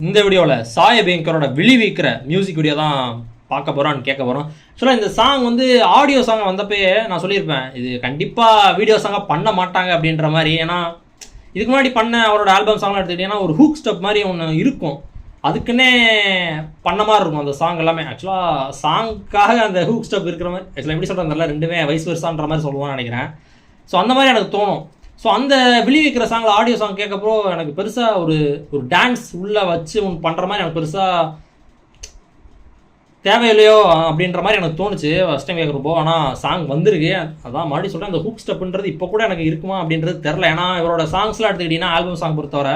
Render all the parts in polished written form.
இந்த வீடியோவில் Sai அபியங்கரோட விழிவிக்கிற music video தான் பார்க்க போகிறோம் கேட்க போகிறோம். ஆக்சுவலாக இந்த சாங் வந்து ஆடியோ சாங் வந்தப்பயே நான் சொல்லியிருப்பேன், இது கண்டிப்பாக வீடியோ சாங்காக பண்ண மாட்டாங்க அப்படின்ற மாதிரி. ஏன்னா இதுக்கு முன்னாடி பண்ண அவரோட ஆல்பம் சாங்லாம் எடுத்துக்கிட்டிங்கன்னா ஒரு ஹூக் ஸ்டெப் மாதிரி ஒன்று இருக்கும், அதுக்குன்னே பண்ண மாதிரி இருக்கும் அந்த சாங் எல்லாமே. ஆக்சுவலாக சாங்க்காக அந்த ஹூக் ஸ்டெப் இருக்கிற மாதிரி ஆக்சுவலாக எப்படி சொல்கிறதில்ல, ரெண்டுமே வயசு வருஷான்ற மாதிரி சொல்லுவான்னு நினைக்கிறேன். ஸோ அந்த மாதிரி எனக்கு தோணும். ஸோ அந்த விழிவிக்கிற சாங்கில் ஆடியோ சாங் கேட்கப்போ எனக்கு பெருசாக ஒரு டான்ஸ் உள்ளே வச்சு ஒன்று பண்ணுற மாதிரி எனக்கு பெருசாக தேவையில்லையோ அப்படின்ற மாதிரி எனக்கு தோணுச்சு ஃபஸ்ட் டைம் கேட்குறப்போ. ஆனால் சாங் வந்திருக்கு, அதான் மறுபடியும் சொல்கிறேன், அந்த ஹூக் ஸ்டெப்புன்றது இப்போ கூட எனக்கு இருக்குமா அப்படின்றது தெரில. ஏன்னா இவரோட சாங்ஸ்லாம் எடுத்துக்கிட்டிங்கன்னா ஆல்பம் சாங் பொறுத்தவரை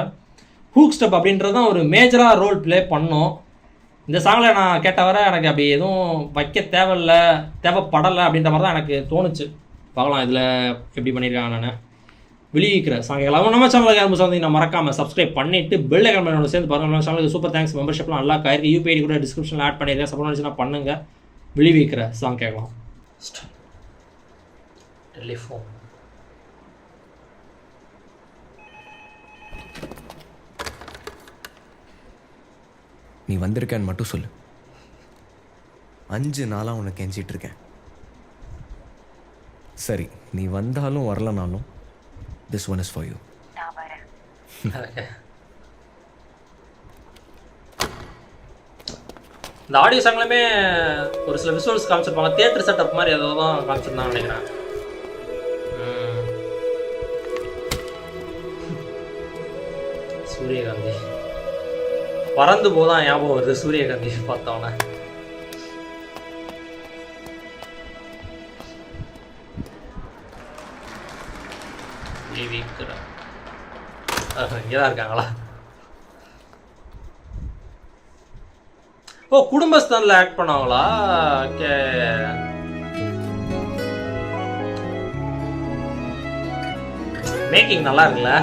ஹூக் ஸ்டெப் அப்படின்றது தான் ஒரு மேஜராக ரோல் ப்ளே பண்ணோம். இந்த சாங்கில் நான் கேட்ட வர எனக்கு அப்படி எதுவும் வைக்க தேவைப்படலை அப்படின்ற மாதிரி தான் எனக்கு தோணுச்சு. பார்க்கலாம் இதில் எப்படி பண்ணியிருக்காங்க. நான் விழிவிக்கிற சாங் எல்லாம் நம்ம சேனலுக்கு ஆரம்பிச்சு வந்து நான் மறக்காமல் சப்ஸ்கிரைப் பண்ணிவிட்டு பெல் ஐக்கான் பண்ணி சேர்ந்து பாருங்கள். நம்ம சேனலுக்கு சூப்பர் தேங்க்ஸ், மெம்பர்ஷிப்லாம் நல்லா காயிருக்கு. யூபிஐடி கூட டிஸ்கிரிப்ஷனில் ஆட் பண்ணியிருக்கேன், சப்போர்ட் பண்ணிச்சுன்னா பண்ணுங்கள். விழிவிக்கிற சாங் கேட்கலாம். டெலிஃபோன் நீ வந்திருக்கேன்னு மட்டும் சொல்லு, 5 நாளாக உனக்கு கெஞ்சிட்டு இருக்கேன். சரி, நீ வந்தாலும் வரலனாலும் this one is for you. இந்த ஆடியோ சாங்லையுமே ஒரு சில விசுவல்ஸ் காமிச்சிருப்பாங்க, தியேட்டர் செட்டப் மாதிரி ஏதோ தான் காமிச்சிருந்தாங்க நினைக்கிறேன். சூரியகாந்தி பறந்து போதான் ஞாபகம் வருது, சூரியகாந்தி பார்த்தோன்னே. இங்கேதான் இருக்காங்களா? ஓ, குடும்பஸ்தான்ல ஆக்ட் பண்ணாங்களா? ஓகே. மேக்கிங் நல்லா இருக்குல்ல?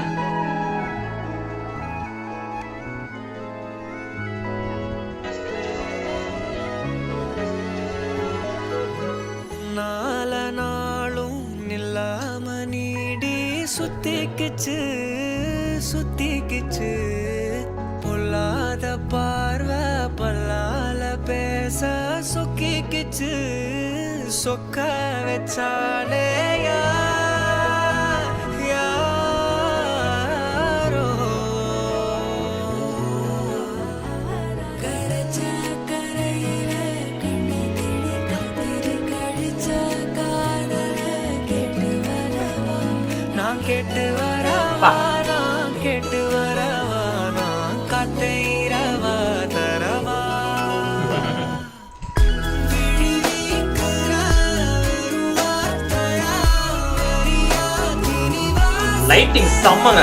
சுத்திக்கிச்சு பொல்லாத பார்வை பல்லால பேச சொக்கிக்கிச்சு சொக்க வச்சாலே யாரோ கரைச்ச கரையில கண்ணி திடி கத்திரி கழிச்ச காதல கேட்டு வரவா நான் கேட்டு வரவா கேட்டு வரவா நான் காத்தைரவா தரவா லைட்டிங் செம்மங்க.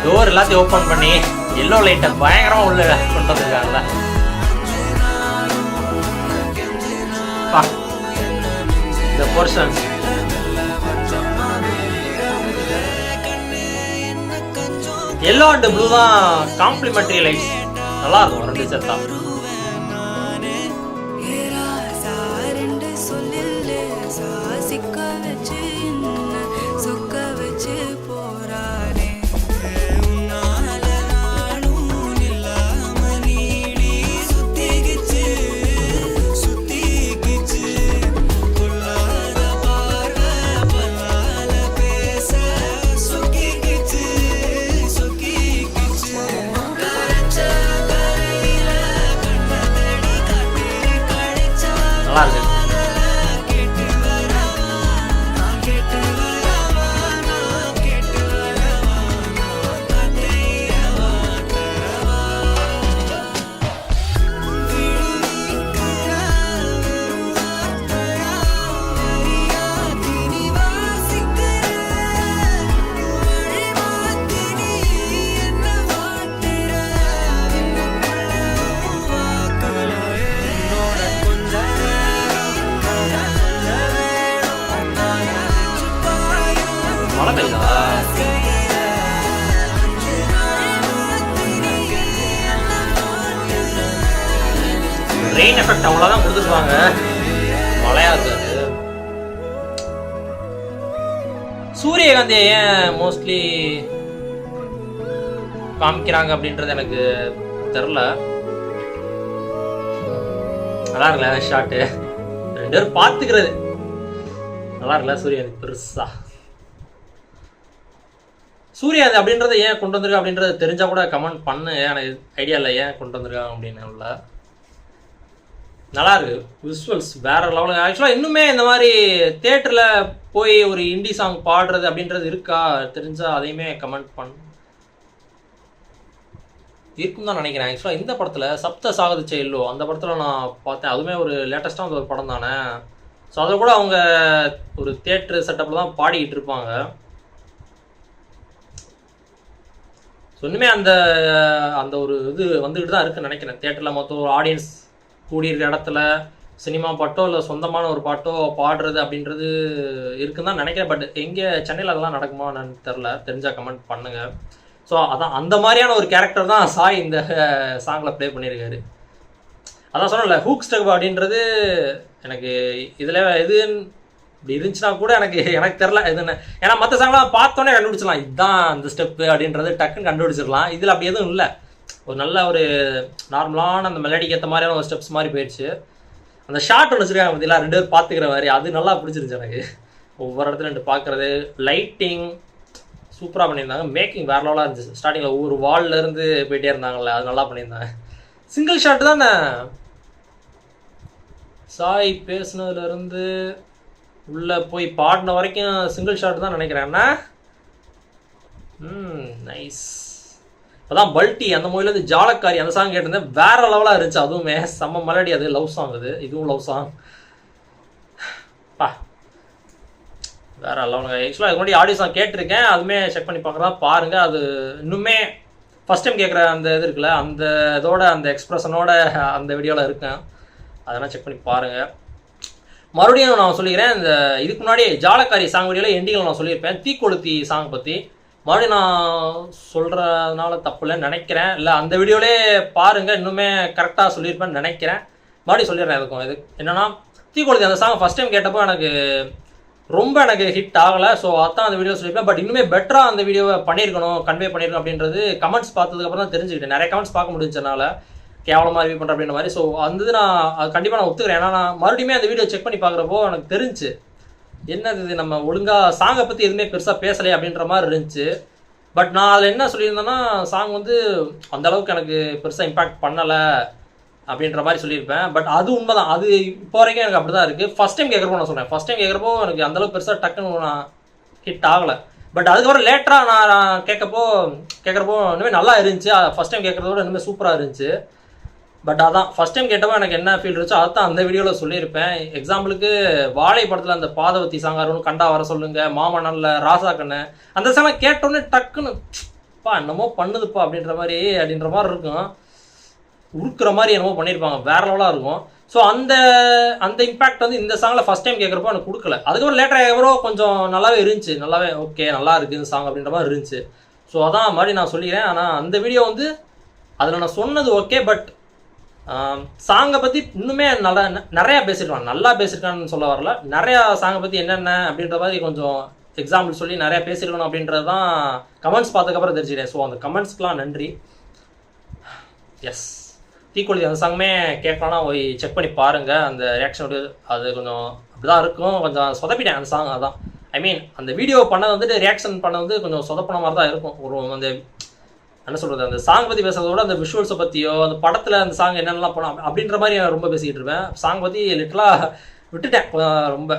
டோர் எல்லாத்தையும் ஓப்பன் பண்ணி எல்லோ லைட்டை பயங்கரமா உள்ள கொண்டு வந்துருக்காங்கல்ல. இந்த போர்ஷன் எல்லோ அண்ட் ப்ளூ தான் காம்ப்ளிமெண்டரி லைட்ஸ், நல்லா இருக்கும் ரெண்டு செட்டா. ரெயின் எஃபெக்ட் அவ்வளோதான் கொடுத்துருப்பாங்க, மழையா இருக்காது. சூரியகாந்தியை ஏன் மோஸ்ட்லி காமிக்கிறாங்க அப்படின்றது எனக்கு தெரில. நல்லா இருக்குல்ல ஷாட்டு, 2 பேரும் பார்த்துக்கிறது நல்லா இருக்குல்ல. சூரியகாந்தி பெருசா, சூரியகாந்தி அப்படின்றத ஏன் கொண்டு வந்திருக்கா அப்படின்றத தெரிஞ்சா கூட கமெண்ட் பண்ணு. எனக்கு ஐடியா இல்லை ஏன் கொண்டு வந்திருக்காங்க அப்படின்னு. உள்ள நல்லா இருக்கு, விஷுவல்ஸ் வேற லெவலுக்கு. ஆக்சுவலாக இன்னுமே இந்த மாதிரி தேட்டரில் போய் ஒரு இண்டி சாங் பாடுறது அப்படின்றது இருக்கா தெரிஞ்சா அதையுமே கமெண்ட் பண்ணு. இருக்கும் தான் நினைக்கிறேன். ஆக்சுவலாக இந்த படத்தில் சப்த சாகதிச்ச இல்லோ அந்த படத்தில் நான் பார்த்தேன். அதுவுமே ஒரு லேட்டஸ்டாக ஒரு படம் தானே. ஸோ அதை கூட அவங்க ஒரு தேட்டரு செட்டப்பில் தான் பாடிக்கிட்டு இருப்பாங்க. ஸோ இன்னுமே அந்த அந்த ஒரு இது வந்துக்கிட்டு தான் இருக்குன்னு நினைக்கிறேன். தேட்டரில் மொத்தம் ஒரு ஆடியன்ஸ் கூடியிருக்க இடத்துல சினிமா பாட்டோ இல்லை சொந்தமான ஒரு பாட்டோ பாடுறது அப்படின்றது இருக்குன்னு தான் நினைக்கிறேன். பட் எங்கே சென்னையில் அதெல்லாம் நடக்குமா என்னன்னு தெரில, தெரிஞ்சால் கமெண்ட் பண்ணுங்கள். ஸோ அதான் அந்த மாதிரியான ஒரு கேரக்டர் தான் சாய் இந்த சாங்கில் ப்ளே பண்ணியிருக்காரு. அதான் சொன்னல ஹூக் ஸ்டெப் அப்படின்றது எனக்கு இதில் எது இப்படி இருந்துச்சுன்னா கூட எனக்கு தெரில எதுன்னு. ஏன்னா மற்ற சாங்லாம் பார்த்தோன்னே கண்டுபிடிச்சிடலாம் இதுதான் அந்த ஸ்டெப்பு அப்படின்றது டக்குன்னு கண்டுபிடிச்சிடலாம். இதில் அப்படி எதுவும் இல்லை. ஒரு நல்ல ஒரு நார்மலான அந்த மெலடிக்கு ஏற்ற மாதிரியான ஒரு ஸ்டெப்ஸ் மாதிரி போயிடுச்சு. அந்த ஷார்ட் ஒன்று வச்சுருக்காங்க பார்த்தீங்களா, 2 பேர் பார்த்துக்கிற மாதிரி, அது நல்லா பிடிச்சிருந்துச்சு எனக்கு. ஒவ்வொரு இடத்துல 2 பார்க்குறது, லைட்டிங் சூப்பராக பண்ணியிருந்தாங்க. மேக்கிங் வேறு லெவலாக இருந்துச்சு. ஸ்டார்டிங்கில் ஒவ்வொரு வால்லேருந்து போயிட்டே இருந்தாங்கல்ல, அது நல்லா பண்ணியிருந்தாங்க. சிங்கிள் ஷாட் தானே சாய் பேசுனதுலேருந்து உள்ளே போய் பாடின வரைக்கும் சிங்கிள் ஷாட் தான் நினைக்கிறேன்னா. நைஸ். இப்போதான் பல்ட்டி அந்த மூவிலேருந்து ஜாலக்காரி அந்த சாங் கேட்டிருந்தேன், வேற லெவலாக இருந்துச்சு. அதுவுமே செம்ம மெலடி. அது லவ் சாங், அது இதுவும் லவ் சாங் பா வேற லெவலுங்க. ஆக்சுவலாக இதுக்கு முன்னாடி ஆடியோ சாங் கேட்டிருக்கேன், அதுவுமே செக் பண்ணி பார்க்குறதா பாருங்கள். அது இன்னுமே ஃபஸ்ட் டைம் கேட்குற அந்த இது இருக்குல்ல, அந்த இதோட அந்த எக்ஸ்ப்ரெஷனோட அந்த வீடியோவில் இருக்கேன், அதெல்லாம் செக் பண்ணி பாருங்கள். மறுபடியும் நான் சொல்லிக்கிறேன், இந்த இதுக்கு முன்னாடி ஜாலக்காரி சாங் வீடியோவில் எண்டிங்கில் நான் சொல்லியிருப்பேன் தீக்கொளுத்தி சாங் பற்றி. மறுபடியும் நான் சொல்கிறதுனால தப்பு இல்லைன்னு நினைக்கிறேன். இல்லை அந்த வீடியோவிலே பாருங்கள், இன்னுமே கரெக்டாக சொல்லியிருப்பேன்னு நினைக்கிறேன். மறுபடியும் சொல்லிடுறேன். இதுக்கும் இது என்னென்னா, தீக்கொளுத்தி அந்த சாங் ஃபஸ்ட் டைம் கேட்டப்போ எனக்கு ஹிட் ஆகலை. ஸோ அதான் அந்த வீடியோ சொல்லியிருப்பேன். பட் இன்னுமே பெட்டராக அந்த வீடியோவை பண்ணியிருக்கணும், கன்வே பண்ணியிருக்கணும் அப்படின்றது கமெண்ட்ஸ் பார்த்ததுக்கப்புறம் தான் தெரிஞ்சுக்கிட்டேன். நிறைய கமெண்ட்ஸ் பார்க்க முடிஞ்சதுனால கேவலமாக ரிவ்யூ பண்ணுறேன் அப்படின்ற மாதிரி. ஸோ அந்த இது நான் அது கண்டிப்பாக நான் ஒத்துக்கிறேன். ஏன்னா நான் மறுபடியுமே அந்த வீடியோ செக் பண்ணி பார்க்குறப்போ எனக்கு தெரிஞ்சு என்னது இது நம்ம ஒழுங்காக சாங்கை பற்றி எதுவுமே பெருசாக பேசலை அப்படின்ற மாதிரி இருந்துச்சு. பட் நான் அதில் என்ன சொல்லியிருந்தேன்னா, சாங் வந்து அந்தளவுக்கு எனக்கு பெருசாக இம்பேக்ட் பண்ணலை அப்படின்ற மாதிரி சொல்லியிருப்பேன். பட் அது உண்மை தான். அது இப்போ வரைக்கும் எனக்கு அப்படி தான் இருக்குது. ஃபஸ்ட் டைம் கேட்குறப்போ நான் சொன்னேன், ஃபஸ்ட் டைம் கேட்குறப்போ எனக்கு அந்தளவுக்கு பெருசாக டக்குன்னு நான் ஹிட் ஆகலை. பட் அதுக்கப்புறம் லேட்டராக நான் கேட்குறப்போ இன்னுமே நல்லா இருந்துச்சு. ஃபஸ்ட் டைம் கேட்குறதோட இன்னுமே சூப்பராக இருந்துச்சு. பட் அதான் ஃபஸ்ட் டைம் கேட்டப்போ எனக்கு என்ன ஃபீல் இருந்துச்சோ அதான் அந்த வீடியோவில் சொல்லியிருப்பேன். எக்ஸாம்பிளுக்கு வாழை படத்தில் அந்த பாதவத்தி சாங்காரன்னு கண்டா வர சொல்லுங்க, மாமன்னன்ல ராசா கண்ணு, அந்த சாங் கேட்டோன்னே டக்குன்னு பா என்னமோ பண்ணுதுப்பா அப்படின்ற மாதிரி இருக்கும். உருக்குற மாதிரி என்னமோ பண்ணியிருப்பாங்க, வேற லெவலாக இருக்கும். ஸோ அந்த இம்பாக்ட் வந்து இந்த சாங்கில் ஃபஸ்ட் டைம் கேட்குறப்போ எனக்கு கொடுக்கல. அதுக்கப்புறம் லேட்டராக கேட்குறப்போ கொஞ்சம் நல்லாவே இருந்துச்சு, நல்லாவே ஓகே நல்லா இருக்குது இந்த சாங் அப்படின்ற மாதிரி இருந்துச்சு. ஸோ அதான் மாதிரி நான் சொல்லிக்கிறேன். ஆனால் அந்த வீடியோ வந்து அதில் நான் சொன்னது ஓகே, பட் சாங்கை பற்றி இன்னுமே நிறையா பேசியிருக்கான். நல்லா பேசியிருக்கான்னு சொல்ல வரல, நிறையா சாங்கை பற்றி என்னென்ன அப்படின்ற மாதிரி கொஞ்சம் எக்ஸாம்பிள் சொல்லி நிறையா பேசியிருக்கணும் அப்படின்றது தான் கமெண்ட்ஸ் பார்த்ததுக்கப்புறம் தெரிஞ்சுக்கிறேன். ஸோ அந்த கமெண்ட்ஸ்க்கெலாம் நன்றி. எஸ், தீக்கொளுத்தி அந்த சாங்குமே கேட்கலாம்னா போய் செக் பண்ணி பாருங்கள். அந்த ரியாக்ஷன் அது கொஞ்சம் அப்படி தான் இருக்கும். கொஞ்சம் சொதப்பிட்டேன் அந்த சாங். அதான் ஐ மீன் அந்த வீடியோ பண்ணது வந்துட்டு ரியாக்ஷன் பண்ண வந்து கொஞ்சம் சொதப்பின மாதிரி தான் இருக்கும். ஒரு அந்த என்ன சொல்கிறது, அந்த சாங் பற்றி பேசுறத விட அந்த விஷுவல்ஸை பற்றியோ அந்த படத்தில் அந்த சாங் என்னென்னலாம் பண்ணோம் அப்படின்ற மாதிரி ரொம்ப பேசிக்கிட்டு இருப்பேன். சாங் பற்றி லிட்டலாக விட்டுட்டேன் ரொம்ப.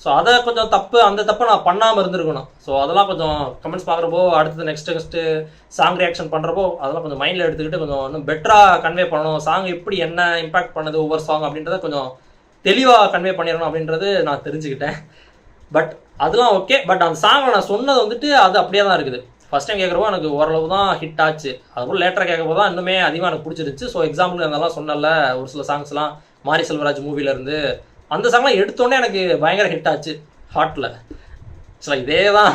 ஸோ அதை கொஞ்சம் அந்த தப்பை நான் பண்ணாமல் இருந்திருக்கணும். ஸோ அதெல்லாம் கொஞ்சம் கமெண்ட்ஸ் பார்க்குறப்போ அடுத்தது நெக்ஸ்ட்டு சாங் ரியாக்ஷன் பண்ணுறப்போ அதெல்லாம் கொஞ்சம் மைண்டில் எடுத்துக்கிட்டு கொஞ்சம் இன்னும் பெட்டராக கன்வே பண்ணணும். சாங் எப்படி என்ன இம்பாக்ட் பண்ணுது ஒவ்வொரு சாங் அப்படின்றத கொஞ்சம் தெளிவாக கன்வே பண்ணிடணும் அப்படின்றது நான் தெரிஞ்சுக்கிட்டேன். பட் அதெல்லாம் ஓகே. பட் அந்த சாங்கில் நான் சொன்னது வந்துட்டு அது அப்படியே தான் இருக்குது. ஃபஸ்ட் டைம் கேட்குறப்போ எனக்கு ஓரளவு தான் ஹிட் ஆச்சு. அதுக்கப்புறம் லேட்டராக கேட்குறப்போ தான் இன்னுமே அதிகமாக எனக்கு பிடிச்சிருச்சு. ஸோ எக்ஸாம்பிள் அதெல்லாம் சொன்னல, ஒரு சில சாங்ஸ்லாம் மாரி செல்வராஜ் மூவிலேருந்து அந்த சாங்லாம் எடுத்தோடனே எனக்கு பயங்கர ஹிட் ஆச்சு ஹார்ட்டில். ஸோ இதே தான்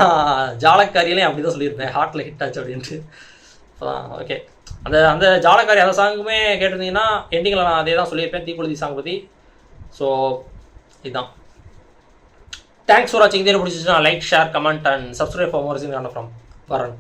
ஜாலக்காரியிலையும் அப்படி தான் சொல்லியிருப்பேன், ஹார்ட்டில் ஹிட் ஆச்சு அப்படின்ட்டு. அதான் ஓகே. அந்த அந்த ஜாலக்காரி அந்த சாங்குமே கேட்டிருந்தீங்கன்னா எண்டிங்கில் நான் அதே தான் சொல்லியிருப்பேன் தீக்குளிதி சாங் பற்றி. ஸோ இதுதான். தேங்க்ஸ் ஃபார் வாட்சிங். இதே பிடிச்சிச்சுன்னா like, share, comment and subscribe for more scene from வரன்.